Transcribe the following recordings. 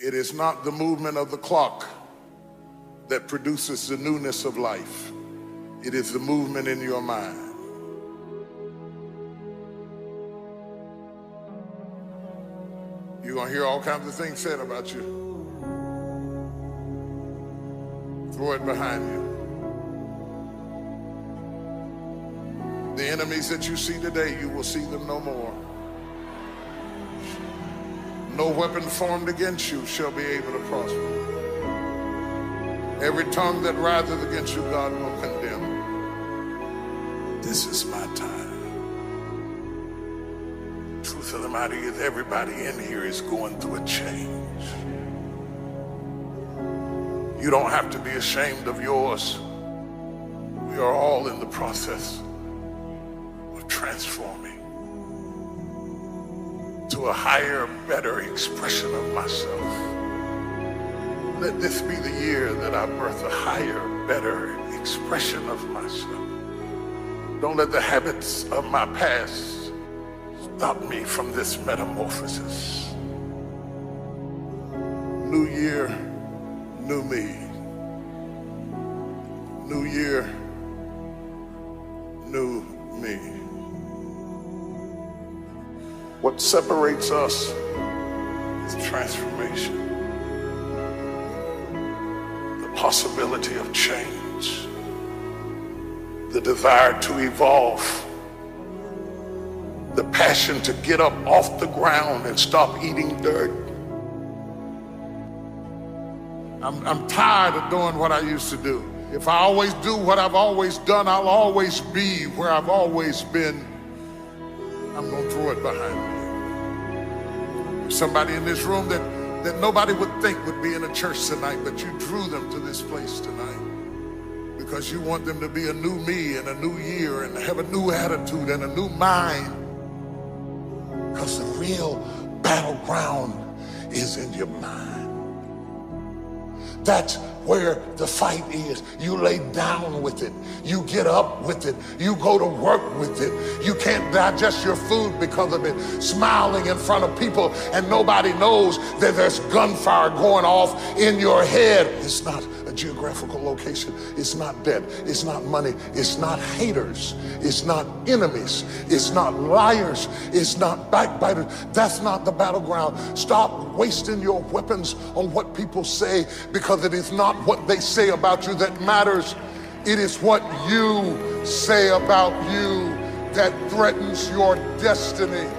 It is not the movement of the clock that produces the newness of life. It is the movement in your mind. You're going to hear all kinds of things said about you. Throw it behind you. The enemies that you see today, you will see them no more. No weapon formed against you shall be able to prosper. Every tongue that riseth against you, God will condemn. This is my time. Truth of the matter is, everybody in here is going through a change. You don't have to be ashamed of yours. We are all in the process of transforming to a higher, better expression of myself. Let this be the year that I birth a higher, better expression of myself. Don't let the habits of my past stop me from this metamorphosis. New year, new me. New year, new me. What separates us is transformation. The possibility of change. The desire to evolve. The passion to get up off the ground and stop eating dirt. I'm tired of doing what I used to do. If I always do what I've always done, I'll always be where I've always been. I'm going to throw it behind me. There's somebody in this room that nobody would think would be in a church tonight, but you drew them to this place tonight because you want them to be a new me in a new year and have a new attitude and a new mind. Because the real battleground is in your mind. That's where the fight is. You lay down with it. You get up with it. You go to work with it. You can't digest your food because of it. Smiling in front of people and nobody knows that there's gunfire going off in your head. It's not a geographical location. It's not debt. It's not money. It's not haters. It's not enemies. It's not liars. It's not backbiters. That's not the battleground. Stop wasting your weapons on what people say, because it is not what they say about you that matters. It is what you say about you that threatens your destiny.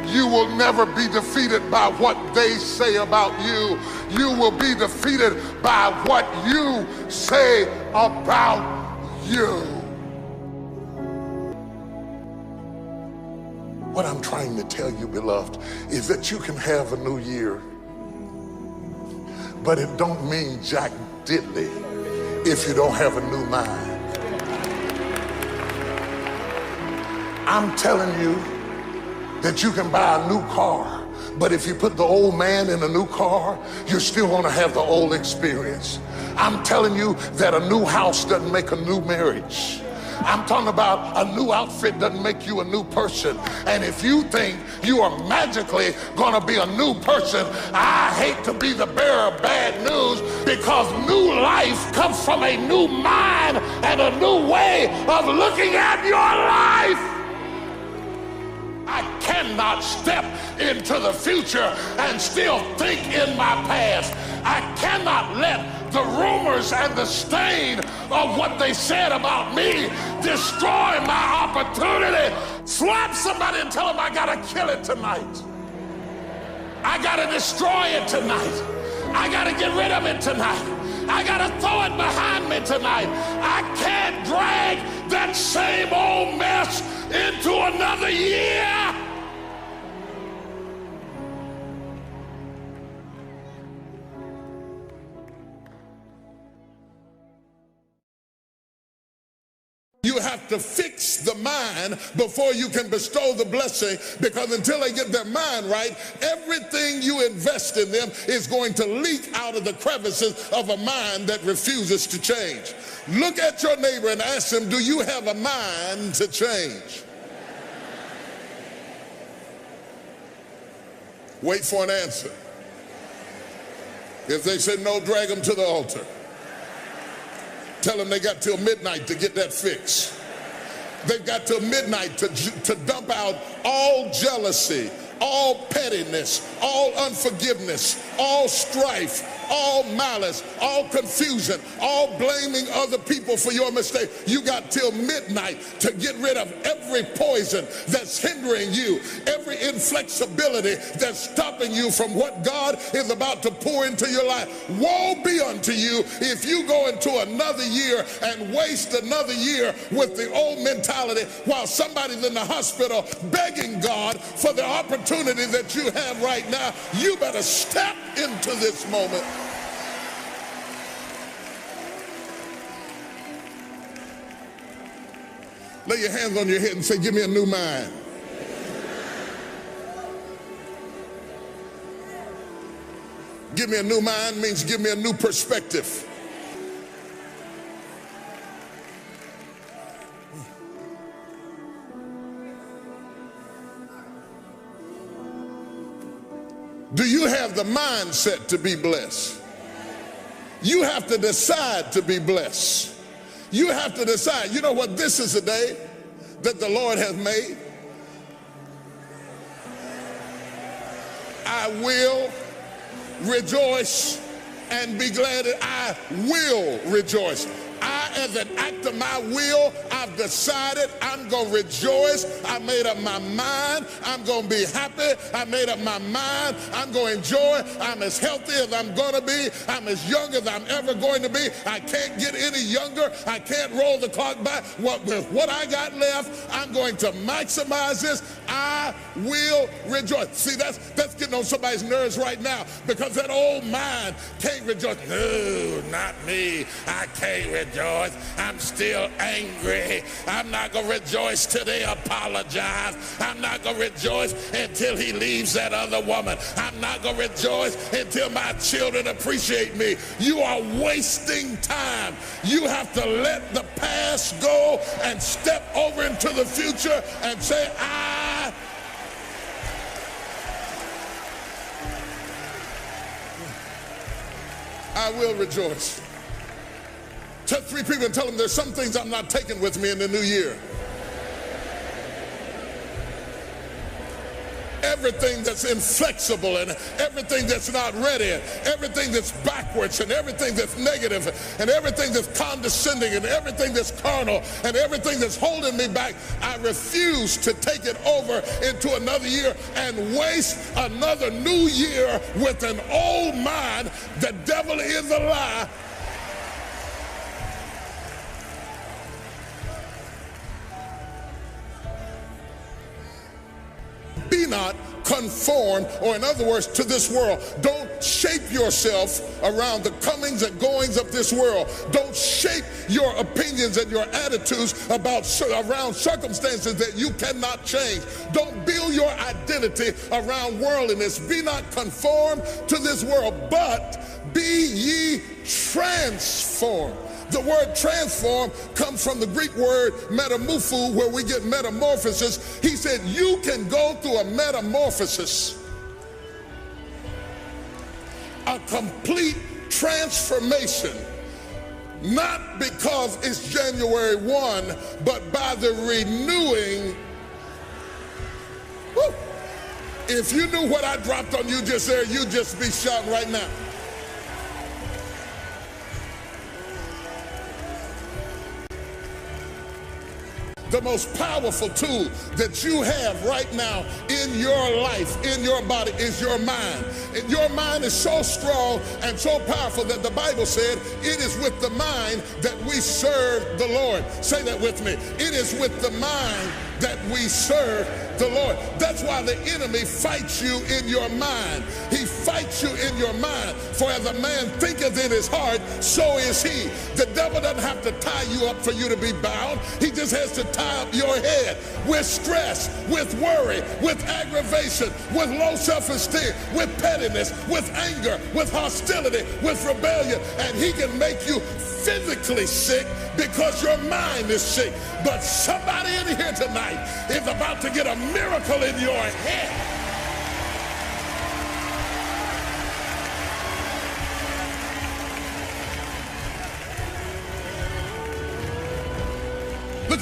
You will never be defeated by what they say about you. You will be defeated by what you say about you. What I'm trying to tell you, beloved, is that you can have a new year, but it don't mean jack diddly if you don't have a new mind. I'm telling you that you can buy a new car, but if you put the old man in a new car, you're still gonna have the old experience. I'm telling you that a new house doesn't make a new marriage. I'm talking about a new outfit doesn't make you a new person. And if you think you are magically gonna be a new person, I hate to be the bearer of bad news, because new life comes from a new mind and a new way of looking at your life. I cannot step into the future and still think in my past. I cannot let the rumors and the stain of what they said about me destroy my opportunity. Slap somebody and tell them I gotta kill it tonight. I gotta destroy it tonight. I gotta get rid of it tonight. I gotta throw it behind me tonight. I can't drag that same old mess into another year. You have to fix the mind before you can bestow the blessing, because until they get their mind right, everything you invest in them is going to leak out of the crevices of a mind that refuses to change. Look at your neighbor and ask him, do you have a mind to change? Wait for an answer. If they say no, drag them to the altar. Tell them they got till midnight to get that fix. They've got till midnight to dump out all jealousy, all pettiness, all unforgiveness, all strife, all malice, all confusion, all blaming other people for your mistake. You got till midnight to get rid of every poison that's hindering you, every inflexibility that's stopping you from what God is about to pour into your life. Woe be unto you if you go into another year and waste another year with the old mentality while somebody's in the hospital begging God for the opportunity that you have right now. You better step into this moment. Lay your hands on your head and say, give me a new mind. Give me a new mind means give me a new perspective. Do you have the mindset to be blessed? You have to decide to be blessed. You have to decide, you know what, this is a day that the Lord has made. I will rejoice and be glad that I will rejoice. I, as an act of my will, I've decided I'm going to rejoice. I made up my mind. I'm going to be happy. I made up my mind. I'm going to enjoy. I'm as healthy as I'm going to be. I'm as young as I'm ever going to be. I can't get any younger. I can't roll the clock back. With what I got left, I'm going to maximize this. I will rejoice. See, that's getting on somebody's nerves right now because that old mind can't rejoice. No, not me. I can't rejoice. I'm still angry. I'm not going to rejoice till they apologize. I'm not going to rejoice until he leaves that other woman. I'm not going to rejoice until my children appreciate me. You are wasting time. You have to let the past go and step over into the future and say, I will rejoice. Touch 3 people and tell them there's some things I'm not taking with me in the new year. Everything that's inflexible and everything that's not ready and everything that's backwards and everything that's negative and everything that's condescending and everything that's carnal and everything that's holding me back, I refuse to take it over into another year and waste another new year with an old mind. The devil is a lie. Be not conformed, or in other words, to this world. Don't shape yourself around the comings and goings of this world. Don't shape your opinions and your attitudes around circumstances that you cannot change. Don't build your identity around worldliness. Be not conformed to this world, but be ye transformed. The word transform comes from the Greek word metamorpho, where we get metamorphosis. He said you can go through a metamorphosis, a complete transformation, not because it's January 1, but by the renewing. Woo. If you knew what I dropped on you just there, you'd just be shouting right now. The most powerful tool that you have right now in your life, in your body, is your mind. And your mind is so strong and so powerful that the Bible said it is with the mind that we serve the Lord. Say that with me. It is with the mind that we serve the Lord. That's why the enemy fights you in your mind. He fights you in your mind. For as a man thinketh in his heart, so is he. The devil doesn't have to tie you up for you to be bound. He just has to tie up your head with stress, with worry, with aggravation, with low self-esteem, with pettiness, with anger, with hostility, with rebellion. And he can make you physically sick because your mind is sick. But somebody in here tonight is about to get a miracle in your head.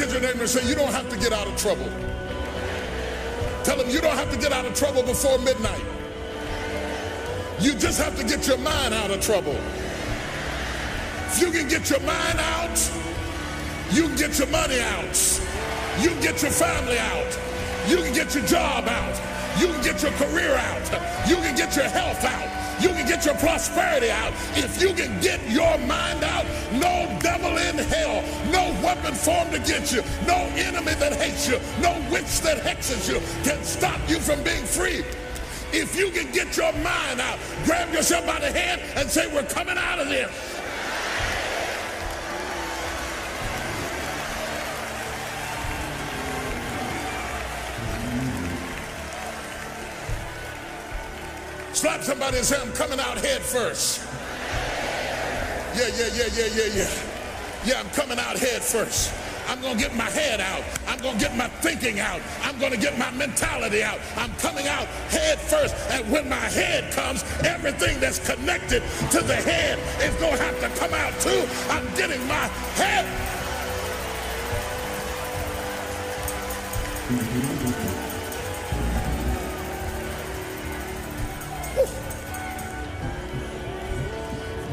at your neighbor and say, you don't have to get out of trouble. Tell them you don't have to get out of trouble before midnight. You just have to get your mind out of trouble. If you can get your mind out, you can get your money out. You can get your family out. You can get your job out. You can get your career out. You can get your health out. You can get your prosperity out. If you can get your mind out, no devil in hell, no weapon formed against you, no enemy that hates you, no witch that hexes you can stop you from being free. If you can get your mind out, grab yourself by the hand and say, we're coming out of this. Slap somebody and say, I'm coming out head first. Yeah, I'm coming out head first. I'm going to get my head out. I'm going to get my thinking out. I'm going to get my mentality out. I'm coming out head first. And when my head comes, everything that's connected to the head is going to have to come out too. I'm getting my head.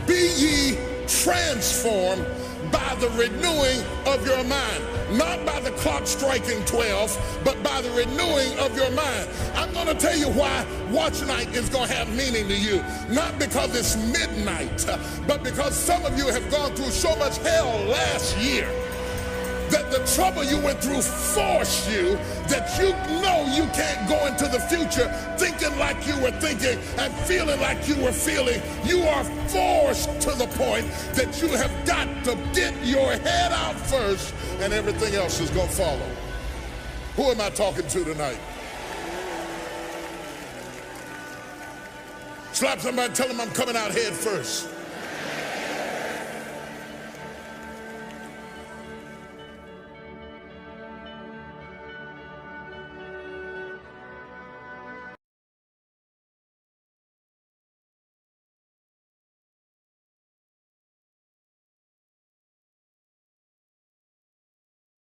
Be ye transformed by the renewing of your mind. Not by the clock striking 12, but by the renewing of your mind. I'm going to tell you why watch night is going to have meaning to you. Not because it's midnight, but because some of you have gone through so much hell last year that the trouble you went through forced you that you know you can't go into the future thinking like you were thinking and feeling like you were feeling. You are forced to the point that you have got to get your head out first and everything else is going to follow. Who am I talking to tonight? Slap somebody, tell them I'm coming out head first.